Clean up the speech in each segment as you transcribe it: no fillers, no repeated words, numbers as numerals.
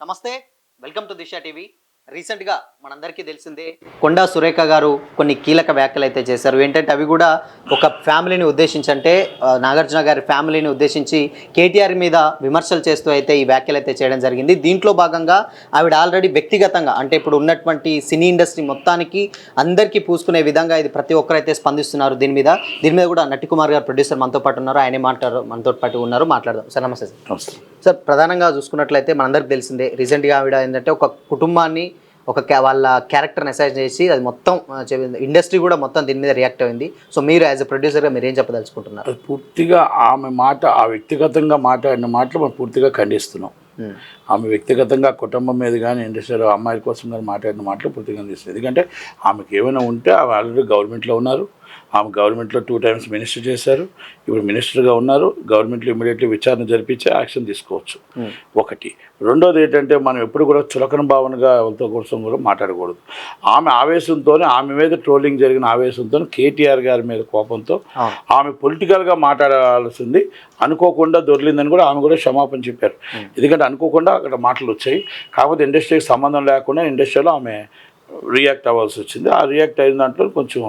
నమస్తే, welcome to Disha TV. రీసెంట్గా మనందరికీ తెలిసిందే కొండా సురేఖ గారు కొన్ని కీలక వ్యాఖ్యలు అయితే చేశారు. ఏంటంటే అవి కూడా ఒక ఫ్యామిలీని ఉద్దేశించి, అంటే నాగార్జున గారి ఫ్యామిలీని ఉద్దేశించి కేటీఆర్ మీద విమర్శలు చేస్తూ అయితే ఈ వ్యాఖ్యలు అయితే చేయడం జరిగింది. దీంట్లో భాగంగా ఆవిడ ఆల్రెడీ వ్యక్తిగతంగా, అంటే ఇప్పుడు ఉన్నటువంటి సినీ ఇండస్ట్రీ మొత్తానికి అందరికీ పూసుకునే విధంగా ఇది ప్రతి ఒక్కరైతే స్పందిస్తున్నారు. దీని మీద కూడా నటి కుమార్ గారు ప్రొడ్యూసర్ మనతో పాటు ఉన్నారు. ఆయనే మనతో పాటు ఉన్నారు. మాట్లాడదాం సార్. నమస్తే సార్. సార్, ప్రధానంగా చూసుకున్నట్లయితే మనందరికీ తెలిసిందే రీసెంట్గా ఆవిడ ఏంటంటే ఒక కుటుంబాన్ని వాళ్ళ క్యారెక్టర్ని అసైన్ చేసి అది మొత్తం ఇండస్ట్రీ కూడా మొత్తం దీని మీద రియాక్ట్ అయింది. సో మీరు యాజ్ ఎ ప్రొడ్యూసర్గా మీరు ఏం చెప్పదలుచుకుంటున్నారు? పూర్తిగా ఆమె మాట, ఆ వ్యక్తిగతంగా మాట్లాడిన మాటలు మనం పూర్తిగా ఖండిస్తున్నాం. ఆమె వ్యక్తిగతంగా కుటుంబం మీద కానీ ఇండస్ట్రీలో అమ్మాయిల కోసం కానీ మాట్లాడిన మాటలు పూర్తిగా ఖండిస్తుంది. ఎందుకంటే ఆమెకు ఏమైనా ఉంటే ఆమె ఆల్రెడీ గవర్నమెంట్లో ఉన్నారు. ఆమె గవర్నమెంట్లో 2 times మినిస్టర్ చేశారు. ఇప్పుడు మినిస్టర్గా ఉన్నారు. గవర్నమెంట్లో ఇమీడియట్లీ విచారణ జరిపించి యాక్షన్ తీసుకోవచ్చు. ఒకటి. రెండోది ఏంటంటే మనం ఎప్పుడు కూడా చులకన భావనగా ఎవరితో కోసం కూడా మాట్లాడకూడదు. ఆమె ఆవేశంతోనే, ఆమె మీద ట్రోలింగ్ జరిగిన ఆవేశంతో, కేటీఆర్ గారి మీద కోపంతో ఆమె పొలిటికల్గా మాట్లాడాల్సింది అనుకోకుండా దొరికిందని కూడా ఆమె కూడా క్షమాపణ చెప్పారు. ఎందుకంటే అనుకోకుండా అక్కడ మాటలు వచ్చాయి. కాకపోతే ఇండస్ట్రీకి సంబంధం లేకుండా ఇండస్ట్రీలో ఆమె రియాక్ట్ అవ్వాల్సి వచ్చింది. ఆ రియాక్ట్ అయిన దాంట్లో కొంచెం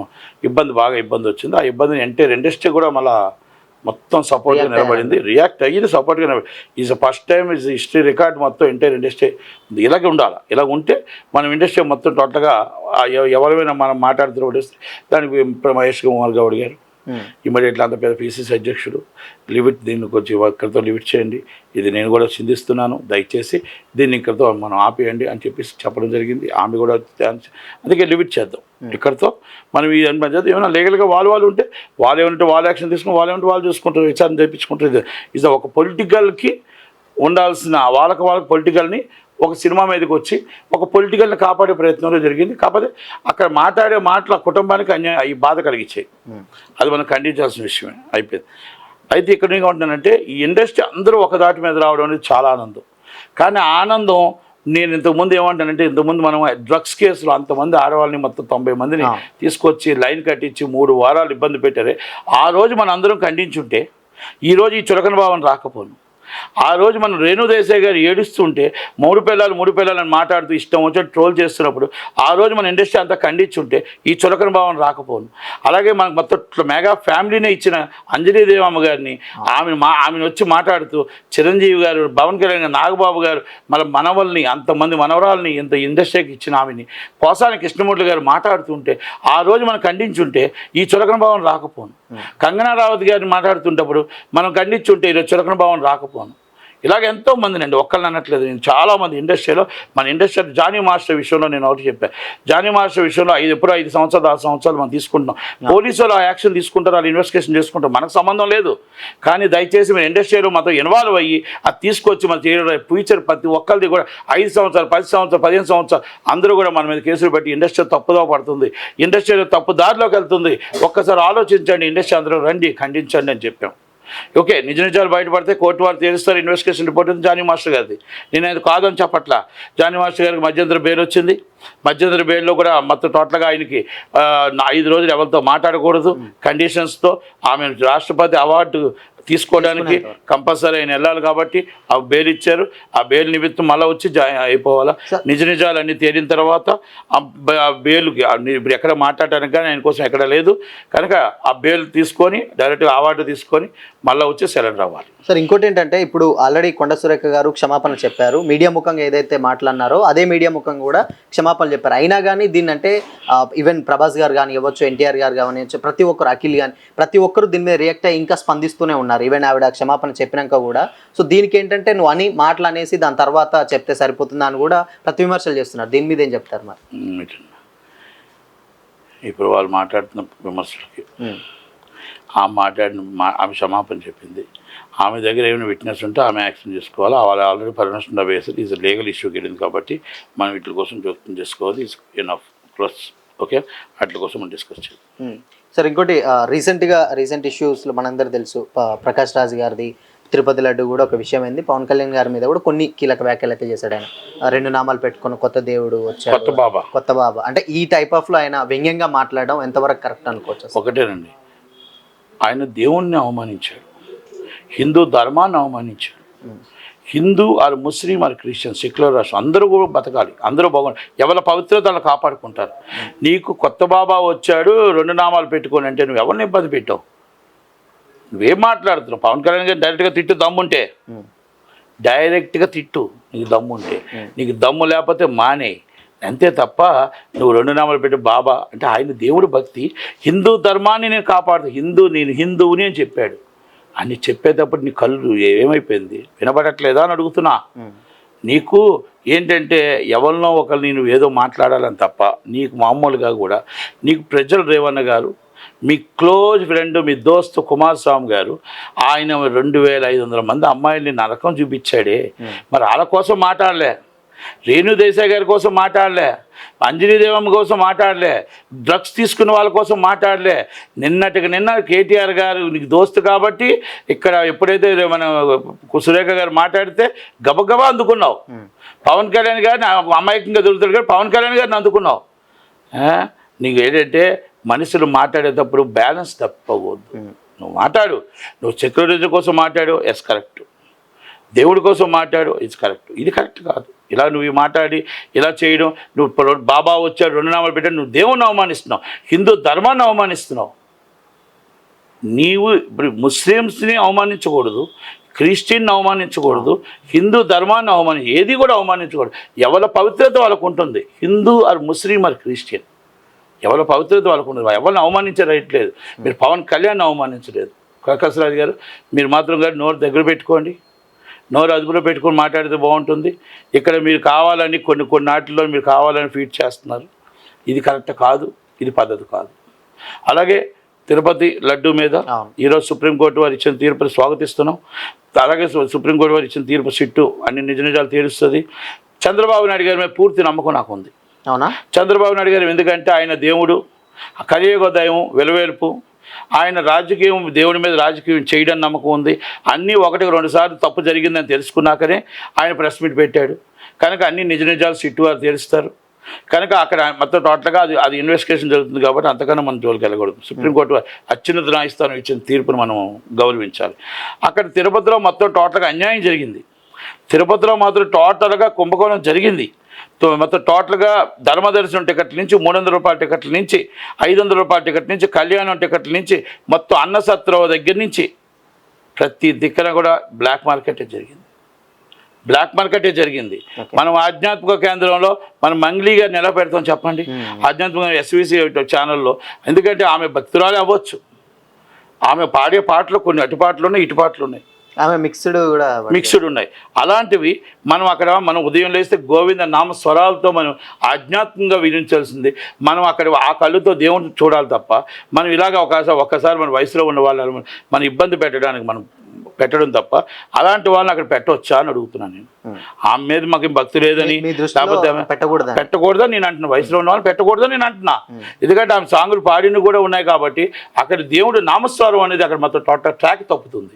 బాగా ఇబ్బంది వచ్చింది. ఆ ఇబ్బందిని ఎంటైర్ ఇండస్ట్రీ కూడా మళ్ళీ మొత్తం సపోర్ట్గా నిలబడింది. రియాక్ట్ అయ్యింది, సపోర్ట్గా నిలబడి. Is first time is history record మొత్తం ఎంటైర్ ఇండస్ట్రీ ఇలాగే ఉండాలి. ఇలా ఉంటే మనం ఇండస్ట్రీ మొత్తం టోటల్గా ఎవరైనా మనం మాట్లాడుతూ దానికి మహేష్ కుమార్ గౌడ్ గారు ఇమీడియట్లీ అంత పెద్ద పిసిసి అధ్యక్షుడు లిమిట్, దీన్ని కొంచెం ఇక్కడితో లిమిట్ చేయండి, ఇది నేను కూడా చిందిస్తున్నాను, దయచేసి దీన్ని ఇక్కడితో మనం ఆపేయండి అని చెప్పేసి చెప్పడం జరిగింది. ఆమె కూడా అందుకే లిమిట్ చేద్దాం ఇక్కడితో. మనం ఈ ఏమైనా లీగల్గా వాళ్ళు ఉంటే వాళ్ళు ఏమంటే వాళ్ళు యాక్షన్ తీసుకుని, వాళ్ళు ఏమంటే వాళ్ళు చూసుకుంటారు, విచారణ చేయించుకుంటారు. ఇది ఒక పొలిటికల్కి ఉండాల్సిన వాళ్ళకి పొలిటికల్ని ఒక సినిమా మీదకి వచ్చి ఒక పొలిటికల్ని కాపాడే ప్రయత్నంలో జరిగింది. కాకపోతే అక్కడ మాట్లాడే మాటలు కుటుంబానికి ఈ బాధ కలిగించాయి. అది మనం ఖండించాల్సిన విషయమే. అయిపోయింది. అయితే ఇక్కడ ఏమంటున్నానంటే ఈ ఇండస్ట్రీ అందరూ ఒక దాటి మీద రావడం అనేది చాలా ఆనందం. కానీ ఆనందం నేను ఇంతకుముందు ఏమంటానంటే, ఇంతకుముందు మనం డ్రగ్స్ కేసులో అంతమంది ఆడవాళ్ళని మొత్తం 90 మందిని తీసుకొచ్చి లైన్ కట్టించి 3 వారాలు ఇబ్బంది పెట్టారే. ఆ రోజు మనం అందరం ఖండించుంటే ఈరోజు ఈ చులకన భావన రాకపోను. ఆ రోజు మనం రేణుదేశాయ్ గారు ఏడుస్తుంటే మూడు పిల్లలని మాట్లాడుతూ ఇష్టం వచ్చి ట్రోల్ చేస్తున్నప్పుడు ఆ రోజు మన ఇండస్ట్రీ అంతా ఖండించుంటే ఈ చులకన భావన రాకపోను. అలాగే మనకు మొత్తం మెగా ఫ్యామిలీనే ఇచ్చిన అంజనీదేవమ్మ గారిని ఆమెను వచ్చి మాట్లాడుతూ చిరంజీవి గారు, పవన్ కళ్యాణ్, నాగబాబు గారు, మళ్ళీ మనవల్ని, అంతమంది మనవరాలని ఇంత ఇండస్ట్రీకి ఇచ్చిన ఆమెని పోసాని కృష్ణమూర్తి గారు మాట్లాడుతుంటే ఆ రోజు మనం ఖండించుంటే ఈ చులకన భావన రాకపోను. కంగనా రావత్ గారిని మాట్లాడుతుంటప్పుడు మనం ఖండించుంటే ఈరోజు చులకన భావన రాకపోను. ఇలాగ ఎంతోమందినండి, ఒక్కళ్ళని అనట్లేదు. నేను చాలామంది ఇండస్ట్రీలో, మన ఇండస్ట్రీ జానీ మాస్టర్ విషయంలో నేను ఒకటి చెప్పాను. జానీ మాస్టర్ విషయంలో 5 సంవత్సరాలు 6 సంవత్సరాలు మనం తీసుకుంటున్నాం. పోలీసులు ఆ యాక్షన్ తీసుకుంటారు, వాళ్ళు ఇన్వెస్టిగేషన్ చేసుకుంటారు, మనకు సంబంధం లేదు. కానీ దయచేసి మన ఇండస్ట్రీలో మాతో ఇన్వాల్వ్ అయ్యి అది తీసుకొచ్చి మన ఫ్యూచర్ ప్రతి ఒక్కరిది కూడా 5 సంవత్సరాలు 10 సంవత్సరాలు 15 సంవత్సరాలు అందరూ కూడా మన మీద కేసులు పెట్టి ఇండస్ట్రీ తప్పుదో పడుతుంది, ఇండస్ట్రీలో తప్పు దారిలోకి వెళ్తుంది. ఒక్కసారి ఆలోచించండి, ఇండస్ట్రీ అందరూ రండి, ఖండించండి అని చెప్పాం. ఓకే, నిజాలు బయటపడితే కోర్టు వారు తెలుస్తారు. ఇన్వెస్టిగేషన్ రిపోర్ట్ ఉంది జానీ మాస్టర్ గారిది. నేను అది కాదని చెప్పట్లా. జానీ మాస్టర్ గారికి మధ్యంతర బెయిల్ వచ్చింది. మధ్యంతర బెయిల్లో కూడా మొత్తం టోటల్గా ఆయనకి 5 రోజులు ఎవరితో మాట్లాడకూడదు కండిషన్స్తో. ఆమె రాష్ట్రపతి అవార్డు తీసుకోవడానికి కంపల్సరీ ఆయన వెళ్ళాలి కాబట్టి ఆ బెయిల్ ఇచ్చారు. ఆ బెయిల్ నిమిత్తం మళ్ళీ వచ్చి అయిపోవాలా. నిజాలన్నీ తేలిన తర్వాత ఆ బెయిల్కి ఇప్పుడు ఎక్కడ మాట్లాడటానికి కానీ ఆయన కోసం ఎక్కడ లేదు కనుక ఆ బెయిల్ తీసుకొని డైరెక్ట్గా అవార్డు తీసుకొని మళ్ళీ వచ్చి సెలెండర్ అవ్వాలి. సార్, ఇంకోటి ఏంటంటే ఇప్పుడు ఆల్రెడీ కొండా సురేఖ గారు క్షమాపణ చెప్పారు. మీడియా ముఖంగా ఏదైతే మాట్లాడినారో అదే మీడియా ముఖంగా కూడా క్షమాపణ చెప్పారు. అయినా కానీ దీన్ని అంటే ఈవెన్ ప్రభాస్ గారు కానీ ఇవ్వచ్చు, ఎన్టీఆర్ గారు కానీ ప్రతి ఒక్కరు, అఖిల్ కానీ ప్రతి ఒక్కరు దీని మీద రియాక్ట్ అయ్యి ఇంకా స్పందిస్తూనే ఉన్నారు. ఈవెన్ ఆవిడ క్షమాపణ చెప్పినాక కూడా. సో దీనికి ఏంటంటే నువ్వు అని మాటలు అనేసి దాని తర్వాత చెప్తే సరిపోతుందా అని కూడా ప్రతి విమర్శలు చేస్తున్నారు. దీని మీద ఏం చెప్తారు మరి? ఇప్పుడు వాళ్ళు మాట్లాడుతున్న విమర్శలకి ఆమె క్షమాపణ చెప్పింది. ఆమె దగ్గర ఏమైనా విట్నెస్ ఉంటే ఆమె యాక్షన్ చేసుకోవాలి. వాళ్ళు ఆల్రెడీ పర్మిషన్ వేసారు. ఈజ్ లీగల్ ఇష్యూకి వెళ్ళింది కాబట్టి మనం వీటి కోసం జోక్యం చేసుకోవాలి. Is enough close. ఓకే, వాటి కోసం మనం డిస్కస్ చేయాలి. సార్, ఇంకోటి రీసెంట్ ఇష్యూస్లో మనందరూ తెలుసు, ప్రకాష్ రాజ్ గారిది తిరుపతి లడ్డు కూడా ఒక విషయం అయింది. పవన్ కళ్యాణ్ గారి మీద కూడా కొన్ని కీలక వ్యాఖ్యలు అయితే చేశాడు. ఆయన 2 నామాలు పెట్టుకుని కొత్త దేవుడు వచ్చాడు, కొత్త బాబా అంటే ఈ టైప్ ఆఫ్లో ఆయన వ్యంగ్యంగా మాట్లాడడం ఎంతవరకు కరెక్ట్ అనుకోవచ్చు? ఒకటేనండి, ఆయన దేవుణ్ణి అవమానించాడు, హిందూ ధర్మాన్ని అవమానించాడు. Hindu or Muslim or Christian secular రాష్ట్రం అందరూ కూడా బతకాలి, అందరూ బాగుంటారు, ఎవరి పవిత్రతలను కాపాడుకుంటారు. నీకు కొత్త బాబా వచ్చాడు 2 నామాలు పెట్టుకొని అంటే నువ్వు ఎవరిని ఇబ్బంది పెట్టావు? నువ్వేం మాట్లాడుతున్నావు? పవన్ కళ్యాణ్ గారు డైరెక్ట్గా తిట్టు దమ్ముంటే, డైరెక్ట్గా తిట్టు నీకు దమ్ముంటే. నీకు దమ్ము లేకపోతే మానే, అంతే తప్ప నువ్వు 2 నామాలు పెట్టి బాబా అంటే ఆయన దేవుడు భక్తి, హిందూ ధర్మాన్ని నేను కాపాడుతూ నేను హిందువుని అని చెప్పాడు. అని చెప్పేటప్పుడు నీ కళ్ళు ఏమైపోయింది, వినబడట్లేదా అని అడుగుతున్నా. నీకు ఏంటంటే ఎవరినో ఒకరిని నువ్వు ఏదో మాట్లాడాలని తప్ప నీకు మామూలుగా కూడా నీకు ప్రజలు రేవన్న గారు మీ క్లోజ్ ఫ్రెండ్ మీ దోస్తు కుమారస్వామి గారు ఆయన 2500 మంది అమ్మాయిల్ని నరకం చూపించాడే, మరి వాళ్ళ కోసం మాట్లాడలే, రేణు దేశాయ్ గారి కోసం మాట్లాడలే, అంజనీదేవమ్మ కోసం మాట్లాడలే, డ్రగ్స్ తీసుకున్న వాళ్ళ కోసం మాట్లాడలే. నిన్న కేటీఆర్ గారు నీకు దోస్తు కాబట్టి ఇక్కడ ఎప్పుడైతే మన సురేఖ గారు మాట్లాడితే గబగబా అందుకున్నావు. పవన్ కళ్యాణ్ గారిని అమాయకంగా దొరుకుతాడు కానీ పవన్ కళ్యాణ్ గారిని అందుకున్నావు. నీకు ఏంటంటే మనుషులు మాట్లాడేటప్పుడు బ్యాలెన్స్ తప్పకూడదు. నువ్వు మాట్లాడు, నువ్వు సెక్యూరిటీ కోసం మాట్లాడు, ఎస్ కరెక్ట్, దేవుడి కోసం మాట్లాడు, ఇట్స్ కరెక్ట్, ఇది కరెక్ట్ కాదు. ఇలా నువ్వు మాట్లాడి ఇలా చేయడం, నువ్వు బాబా వచ్చాడు 2 నామాలు పెట్టాడు, నువ్వు దేవుణ్ణి అవమానిస్తున్నావు, హిందూ ధర్మాన్ని అవమానిస్తున్నావు. నీవు ఇప్పుడు ముస్లిమ్స్ని అవమానించకూడదు, క్రిస్టియన్ని అవమానించకూడదు, హిందూ ధర్మాన్ని ఏది కూడా అవమానించకూడదు. ఎవరి పవిత్రత వాళ్ళకు ఉంటుంది, Hindu or Muslim or Christian, ఎవరి పవిత్రత వాళ్ళకు ఉంటుంది. ఎవరిని అవమానించే రైట్ లేదు. మీరు పవన్ కళ్యాణ్ అవమానించలేదు. ప్రకాశ్రాజ్ గారు మీరు మాత్రం గారు నోరు దగ్గర పెట్టుకోండి, నోరు అదుపులో పెట్టుకొని మాట్లాడితే బాగుంటుంది. ఇక్కడ మీరు కావాలని కొన్ని నాటిల్లో మీరు కావాలని ఫీడ్ చేస్తున్నారు, ఇది కరెక్ట్ కాదు, ఇది పద్ధతి కాదు. అలాగే తిరుపతి లడ్డు మీద ఈరోజు సుప్రీంకోర్టు వారు ఇచ్చిన తీర్పుని స్వాగతిస్తున్నాం. అలాగే సుప్రీంకోర్టు వారు ఇచ్చిన తీర్పు సిట్టు అన్ని నిజాలు తీరుస్తుంది. చంద్రబాబు నాయుడు గారి మీద పూర్తి నమ్మకం నాకు ఉంది. అవునా? చంద్రబాబు నాయుడు గారు ఎందుకంటే ఆయన దేవుడు, కలియుగ దైవం, వెలువేల్పు, ఆయన రాజకీయం దేవుడి మీద రాజకీయం చేయడం నమ్మకం ఉంది. అన్నీ 1-2 సార్లు తప్పు జరిగిందని తెలుసుకున్నాకనే ఆయన ప్రెస్ మీట్ పెట్టాడు. కనుక అన్ని నిజాలు సిట్టు వారు తెలుస్తారు. కనుక అక్కడ మొత్తం టోటల్గా అది ఇన్వెస్టిగేషన్ జరుగుతుంది కాబట్టి అంతకన్నా మనం జోలికి వెళ్ళకూడదు. సుప్రీంకోర్టు అత్యున్నత న్యాయస్థానం ఇచ్చిన తీర్పును మనం గౌరవించాలి. అక్కడ తిరుపతిలో మొత్తం టోటల్గా అన్యాయం జరిగింది. తిరుపతిలో మాత్రం టోటల్గా కుంభకోణం జరిగింది. మొత్తం టోటల్గా ధర్మదర్శనం టికెట్ల నుంచి 300 రూపాయల టికెట్ల నుంచి 500 రూపాయల టికెట్ నుంచి కళ్యాణం టికెట్ల నుంచి మొత్తం అన్నసత్రం దగ్గర నుంచి ప్రతి దిక్కన కూడా బ్లాక్ మార్కెటే జరిగింది. మనం ఆధ్యాత్మిక కేంద్రంలో మనం మంగ్లీ గారిని ఎలా పెడతాం చెప్పండి, ఆధ్యాత్మిక ఎస్విసి ఛానల్లో. ఎందుకంటే ఆమె భక్తురాలే అవ్వచ్చు, ఆమె పాడే పాటలు కొన్ని అటు పాటలు ఉన్నాయి, ఇటు పాటలు ఉన్నాయి, ఆమె మిక్స్డ్ ఉన్నాయి. అలాంటివి మనం ఉదయం లేస్తే గోవింద నామ స్వరాలతో మనం ఆధ్యాత్మికంగా వినించాల్సింది. మనం అక్కడ ఆ కళ్ళుతో దేవుడిని చూడాలి తప్ప మనం ఇలాగ ఒక్కసారి మన వయసులో ఉన్న వాళ్ళని మన ఇబ్బంది పెట్టడం తప్ప అలాంటి వాళ్ళని అక్కడ పెట్టవచ్చా అని అడుగుతున్నాను నేను. ఆమె మీద మాకు భక్తి లేదని లేకపోతే పెట్టకూడదని నేను అంటున్నా, వయసులో ఉన్న వాళ్ళు పెట్టకూడదని నేను అంటున్నా. ఎందుకంటే ఆమె సాంగులు పాడిన కూడా ఉన్నాయి కాబట్టి అక్కడ దేవుడు నామస్వరం అనేది అక్కడ మొత్తం టోటల్ ట్రాక్ తప్పుతుంది.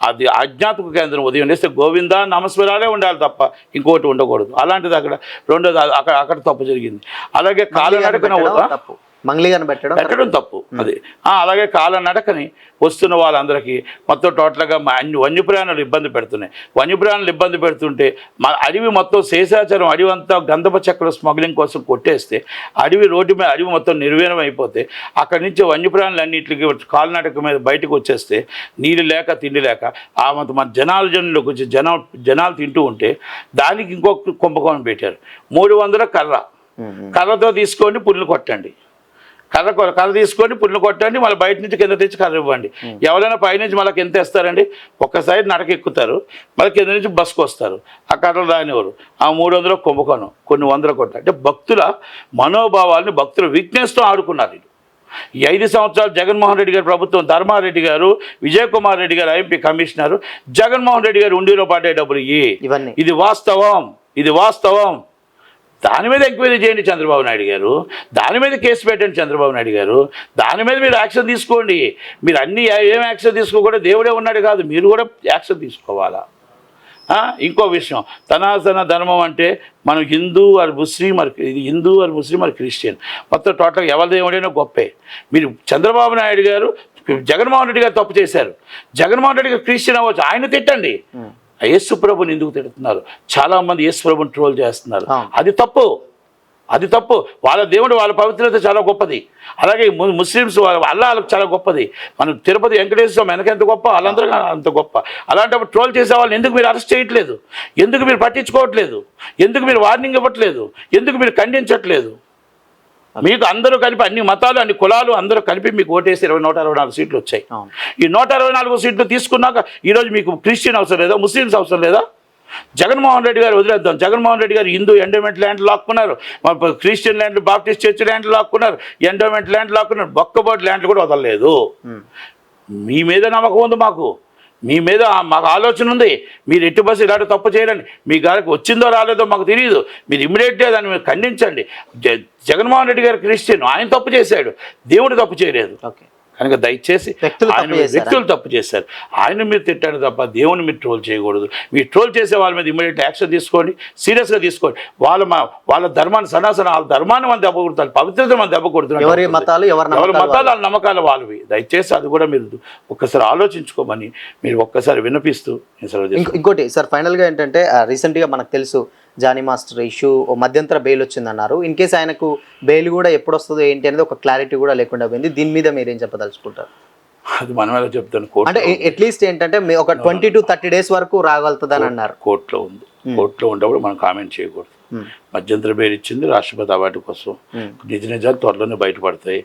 అది ఆధ్యాత్మిక కేంద్రం ఉదయం లేస్తే గోవింద నామస్వరాలే ఉండాలి తప్ప ఇంకోటి ఉండకూడదు. అలాంటిది రెండోది అక్కడ తప్పు జరిగింది. అలాగే కాలినడకన మంగ్లీగాని పెట్టడం తప్పు అది. అలాగే కాలినడకని వస్తున్న వాళ్ళందరికీ మొత్తం టోటల్గా వన్యప్రాణులు ఇబ్బంది పెడుతున్నాయి. వన్యప్రాణులు ఇబ్బంది పెడుతుంటే అడవి మొత్తం శేషాచారం అడవి అంతా గంధపు చెక్కల స్మగ్లింగ్ కోసం కొట్టేస్తే రోడ్డు మీద అడవి మొత్తం నిర్వీర్యం అయిపోతే అక్కడి నుంచి వన్యప్రాణులు అన్నింటికి కాలినడక మీద బయటకు వచ్చేస్తే నీళ్ళు లేక తిండి లేక మన జనాల్లోకి వచ్చి జనాలు తింటూ ఉంటే దానికి ఇంకొక కుంభకోణం పెట్టారు. 300 కర్రతో తీసుకొని పుల్లు కొట్టండి, కర్ర తీసుకొని పుల్లు కొట్టండి, మళ్ళీ బయట నుంచి కింద తెచ్చి కర్ర ఇవ్వండి. ఎవరైనా పైనుంచి మళ్ళీ కింద తెస్తారండి, ఒక్కసారి నడక ఎక్కుతారు, మళ్ళీ కింద నుంచి బస్కు వస్తారు, ఆ కర్రలు రానివారు. ఆ 300 కుంభకోణం కొన్ని 100 కొట్ట అంటే భక్తుల మనోభావాలని భక్తుల వీక్నెస్తో ఆడుకున్నారు. ఈ 5 సంవత్సరాలు జగన్మోహన్ రెడ్డి గారి ప్రభుత్వం, ధర్మారెడ్డి గారు, విజయ్ కుమార్ రెడ్డి గారు ఐఎంపీ కమిషనరు, జగన్మోహన్ రెడ్డి గారు ఉండిలో పడ్డే డబ్బులు ఇది వాస్తవం. దాని మీద ఎంక్వైరీ చేయండి చంద్రబాబు నాయుడు గారు, దాని మీద కేసు పెట్టండి చంద్రబాబు నాయుడు గారు, దాని మీద మీరు యాక్షన్ తీసుకోండి. మీరు అన్నీ ఏం యాక్షన్ తీసుకోకుండా దేవుడే ఉన్నాడు కాదు, మీరు కూడా యాక్షన్ తీసుకోవాలా. ఇంకో విషయం, తనాతన ధర్మం అంటే మనం Hindu or Muslim or Christian మొత్తం టోటల్ ఎవరి దేవుడైనా గొప్పే. మీరు చంద్రబాబు నాయుడు గారు జగన్మోహన్ రెడ్డి గారు తప్పు చేశారు, జగన్మోహన్ రెడ్డి గారు క్రిస్టియన్ అవ్వచ్చు, ఆయన తిట్టండి, యేసు ప్రభుని ఎందుకు తిడుతున్నారు? చాలామంది యేసు ప్రభుని ట్రోల్ చేస్తున్నారు. అవును. అది తప్పు. వాళ్ళ దేవుడు వాళ్ళ పవిత్రత చాలా గొప్పది. అలాగే ముస్లిమ్స్ వాళ్ళకి చాలా గొప్పది. మన తిరుపతి వెంకటేశ్వర స్వామి వెనక ఎంత గొప్ప, వాళ్ళందరూ అంత గొప్ప. అలాంటప్పుడు ట్రోల్ చేసే వాళ్ళని ఎందుకు మీరు అరెస్ట్ చేయట్లేదు? ఎందుకు మీరు పట్టించుకోవట్లేదు? ఎందుకు మీరు వార్నింగ్ ఇవ్వట్లేదు? ఎందుకు మీరు ఖండించట్లేదు? మీకు అందరూ కలిపి అన్ని మతాలు అన్ని కులాలు అందరూ కలిపి మీకు ఓటేసి 164 సీట్లు వచ్చాయి. ఈ 164 సీట్లు తీసుకున్నాక ఈరోజు మీకు క్రిస్టియన్ అవసరం లేదా? ముస్లిమ్స్ అవసరం లేదా? జగన్మోహన్ రెడ్డి గారు వదిలేద్దాం. జగన్మోహన్ రెడ్డి గారు హిందూ ఎండోమెంట్ ల్యాండ్ లాక్కున్నారు, Christian land Baptist church land లాక్కున్నారు, ఎండోమెంట్ ల్యాండ్ లాక్కున్నారు, బొక్కబోర్డు ల్యాండ్లు కూడా వదలలేదు. మీ మీద నమ్మకం ఉంది మాకు, మీ మీద మాకు ఆలోచన ఉంది. మీరు ఎట్టి బస్సు ఇలాంటి తప్పు చేయాలండి. మీ గారికి వచ్చిందో రాలేదో మాకు తెలియదు. మీరు ఇమ్మీడియట్గా దాన్ని మీరు ఖండించండి. జగన్మోహన్ రెడ్డి గారు క్రిస్టియన్, ఆయన తప్పు చేశాడు, దేవుడు తప్పు చేయలేదు. కనుక దయచేసి వ్యక్తులు తప్పు చేశారు, ఆయన మీరు తిట్టాడు తప్ప దేవుని మీరు ట్రోల్ చేయకూడదు. మీరు ట్రోల్ చేసే వాళ్ళ మీద ఇమ్మీడియట్ యాక్షన్ తీసుకోండి, సీరియస్గా తీసుకోండి. వాళ్ళ ధర్మాన్ని సనాసన వాళ్ళ ధర్మాన్ని మనం దెబ్బ కొడుతారు, పవిత్రత మనం దెబ్బ కొడుతున్నారు. ఎవరి మతాలు వాళ్ళ నమ్మకాలు వాళ్ళవి. దయచేసి అది కూడా మీరు ఒక్కసారి ఆలోచించుకోమని మీరు ఒక్కసారి వినిపిస్తూ. ఇంకోటి సార్, ఫైనల్గా ఏంటంటే రీసెంట్గా మనకు తెలుసు జానీ మాస్టర్ ఇష్యూ మధ్యంతర బెయిల్ వచ్చిందన్నారు. ఇన్ కేసు ఆయనకు బెయిల్ కూడా ఎప్పుడు వస్తుందో ఏంటి అనేది ఒక క్లారిటీ కూడా లేకుండా పోయింది. దీని మీద మీరు ఏం చెప్పదలుచుకుంటారు? అది మనం ఎలా చెప్తాను, అంటే అట్లీస్ట్ ఏంటంటే ఒక 20 to 30 days వరకు రాగలుగుతుందని అన్నారు. కోర్టులో ఉంది, కోర్టులో ఉన్నప్పుడు మనం కామెంట్ చేయకూడదు. మధ్యంతర బెయిల్ ఇచ్చింది రాష్ట్రపతి అవార్డు కోసం. నిజాలు త్వరలోనే బయటపడతాయి.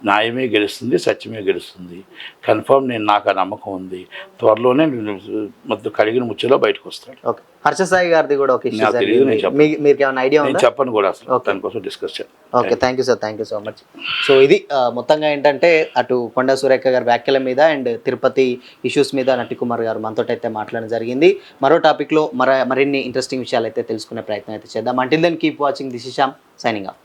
న్యాయమే గెలుస్తుంది, సత్యమే గెలుస్తుంది. కన్ఫర్మ్ నాకు ఆ నమ్మకం ఉంది. త్వరలోనే మొత్తం కడిగిన ముచ్చలో బయటకు వస్తాడు. ఓకే, హర్షసాయి గారిది కూడా ఒక ఇష్యూ మీకు ఏమైనా ఐడియా ఉందా? చెప్పను కూడా అసలు దానికోసం డిస్కస్ చేయాలి. Okay, thank you sir, thank you so much. So ఇది మొత్తంగా ఏంటంటే అటు కొండా సురేఖ గారి వ్యాఖ్యల మీద అండ్ తిరుపతి ఇష్యూస్ మీద నటి కుమార్ గారు మనతో అయితే మాట్లాడడం జరిగింది. మరో టాపిక్లో మరిన్ని ఇంట్రెస్టింగ్ విషయాలు అయితే తెలుసుకునే ప్రయత్నం అయితే చేద్దాం. Until then keep watching. This is Shyam signing of.